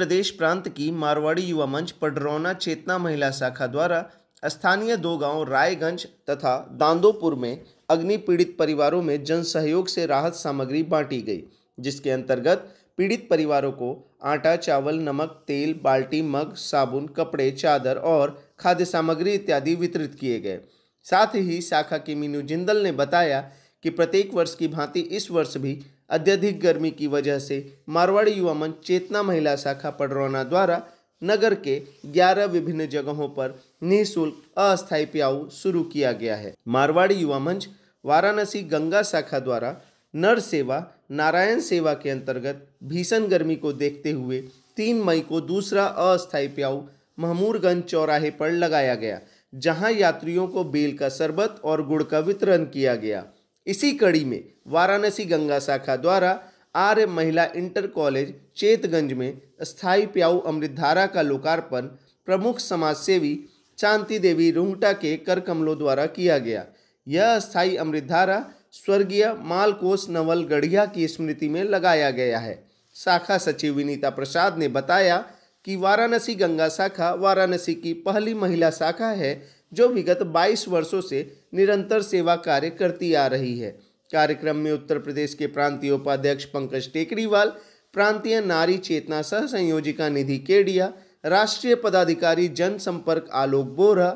प्रदेश प्रांत की मारवाड़ी युवा मंच पडरौना चेतना महिला शाखा द्वारा स्थानीय 2 गांव रायगंज तथा दांदोपुर में अग्नि पीड़ित परिवारों में जन सहयोग से राहत सामग्री बांटी गई, जिसके अंतर्गत पीड़ित परिवारों को आटा, चावल, नमक, तेल, बाल्टी, मग, साबुन, कपड़े, चादर और खाद्य सामग्री इत्यादि वितरित किए गए। साथ ही शाखा की मीनू जिंदल ने बताया कि प्रत्येक वर्ष की भांति इस वर्ष भी अत्यधिक गर्मी की वजह से मारवाड़ी युवा मंच चेतना महिला शाखा पडरौना द्वारा नगर के 11 विभिन्न जगहों पर निःशुल्क अस्थायी प्याऊ शुरू किया गया है। मारवाड़ी युवा मंच वाराणसी गंगा शाखा द्वारा नर सेवा नारायण सेवा के अंतर्गत भीषण गर्मी को देखते हुए 3 मई को दूसरा अस्थायी प्याऊ महमूरगंज चौराहे पर लगाया गया, जहां यात्रियों को बेल का शरबत और गुड़ का वितरण किया गया। इसी कड़ी में वाराणसी गंगा शाखा द्वारा आर्य महिला इंटर कॉलेज चेतगंज में स्थायी प्याऊ अमृतधारा का लोकार्पण प्रमुख समाज सेवी शांति देवी रुंगटा के कर कमलों द्वारा किया गया। यह स्थायी अमृतधारा स्वर्गीय मालकोस नवल गढ़िया की स्मृति में लगाया गया है। शाखा सचिव विनीता प्रसाद ने बताया कि वाराणसी गंगा शाखा वाराणसी की पहली महिला शाखा है जो विगत 22 वर्षों से निरंतर सेवा कार्य करती आ रही है। कार्यक्रम में उत्तर प्रदेश के प्रांतीय उपाध्यक्ष पंकज टेकरीवाल, प्रांतीय नारी चेतना सह संयोजिका निधि केडिया, राष्ट्रीय पदाधिकारी जनसंपर्क आलोक बोरा,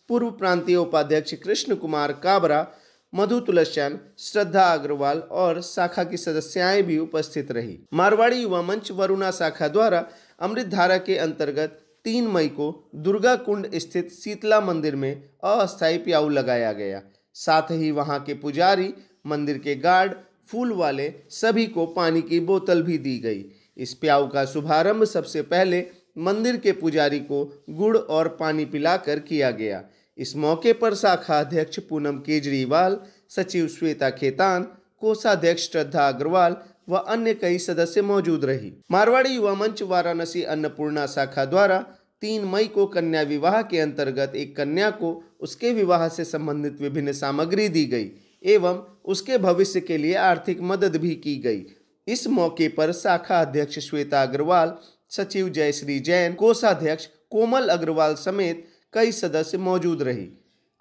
पूर्व प्रांतीय उपाध्यक्ष कृष्ण कुमार काबरा, मधु तुलस्यान, श्रद्धा अग्रवाल और शाखा की सदस्याएं भी उपस्थित रही। मारवाड़ी युवा मंच वरुणा शाखा द्वारा अमृतधारा के अंतर्गत 3 मई को दुर्गा कुंड स्थित शीतला मंदिर में अस्थायी प्याऊ लगाया गया। साथ ही वहां के पुजारी, मंदिर के गार्ड, फूल वाले सभी को पानी की बोतल भी दी गई। इस प्याऊ का शुभारंभ सबसे पहले मंदिर के पुजारी को गुड़ और पानी पिलाकर किया गया। इस मौके पर शाखा अध्यक्ष पूनम केजरीवाल, सचिव श्वेता खेतान, कोषाध्यक्ष श्रद्धा अग्रवाल व अन्य कई सदस्य मौजूद रही। मारवाड़ी युवा मंच वाराणसी अन्नपूर्णा शाखा द्वारा 3 मई को कन्या विवाह के अंतर्गत एक कन्या को उसके विवाह से संबंधित विभिन्न सामग्री दी गई एवं उसके भविष्य के लिए आर्थिक मदद भी की गई। इस मौके पर शाखा अध्यक्ष श्वेता अग्रवाल, सचिव जयश्री जैन, कोषाध्यक्ष कोमल अग्रवाल समेत कई सदस्य मौजूद रही।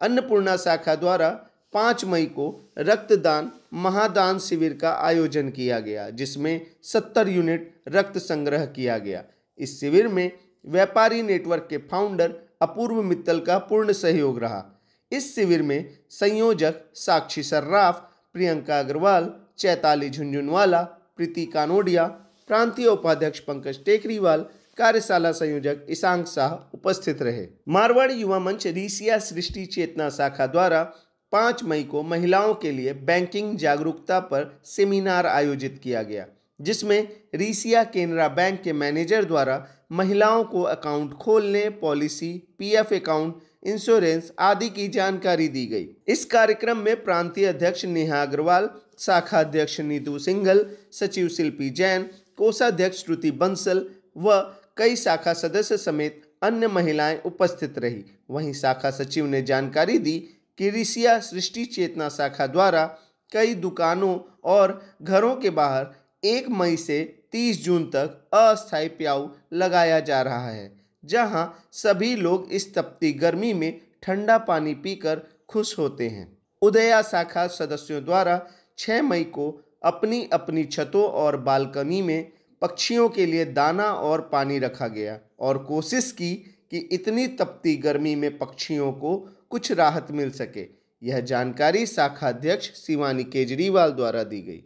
अन्नपूर्णा शाखा द्वारा 5 मई को रक्तदान महादान शिविर का आयोजन किया गया, जिसमें 70 यूनिट रक्त संग्रह किया गया। इस शिविर में व्यापारी नेटवर्क के फाउंडर अपूर्व मित्तल का पूर्ण सहयोग रहा। इस शिविर में संयोजक साक्षी सर्राफ, प्रियंका अग्रवाल, चैताली झुंझुनवाला, प्रीति कानोडिया, प्रांतीय उपाध्यक्ष पंकज टेकरीवाल, कार्यशाला संयोजक ईशांक शाह उपस्थित रहे। मारवाड़ी युवा मंच रीसिया सृष्टि चेतना शाखा द्वारा 5 मई को महिलाओं के लिए बैंकिंग जागरूकता पर सेमिनार आयोजित किया गया, जिसमें रीसिया केनरा बैंक के मैनेजर द्वारा महिलाओं को अकाउंट खोलने, पॉलिसी, पीएफ अकाउंट, इंश्योरेंस आदि की जानकारी दी गई। इस कार्यक्रम में प्रांतीय अध्यक्ष नेहा अग्रवाल, शाखा अध्यक्ष नीतू सिंघल, सचिव शिल्पी जैन, कोषाध्यक्ष श्रुति बंसल व कई शाखा सदस्य समेत अन्य महिलाएं उपस्थित रही। वहीं शाखा सचिव ने जानकारी दी कि रीसिया सृष्टि चेतना शाखा द्वारा कई दुकानों और घरों के बाहर 1 मई से 30 जून तक अस्थायी प्याऊ लगाया जा रहा है, जहां सभी लोग इस तपती गर्मी में ठंडा पानी पीकर खुश होते हैं। उदया शाखा सदस्यों द्वारा 6 मई को अपनी अपनी छतों और बालकनी में पक्षियों के लिए दाना और पानी रखा गया और कोशिश की कि इतनी तपती गर्मी में पक्षियों को कुछ राहत मिल सके। यह जानकारी शाखा अध्यक्ष शिवानी केजरीवाल द्वारा दी गई।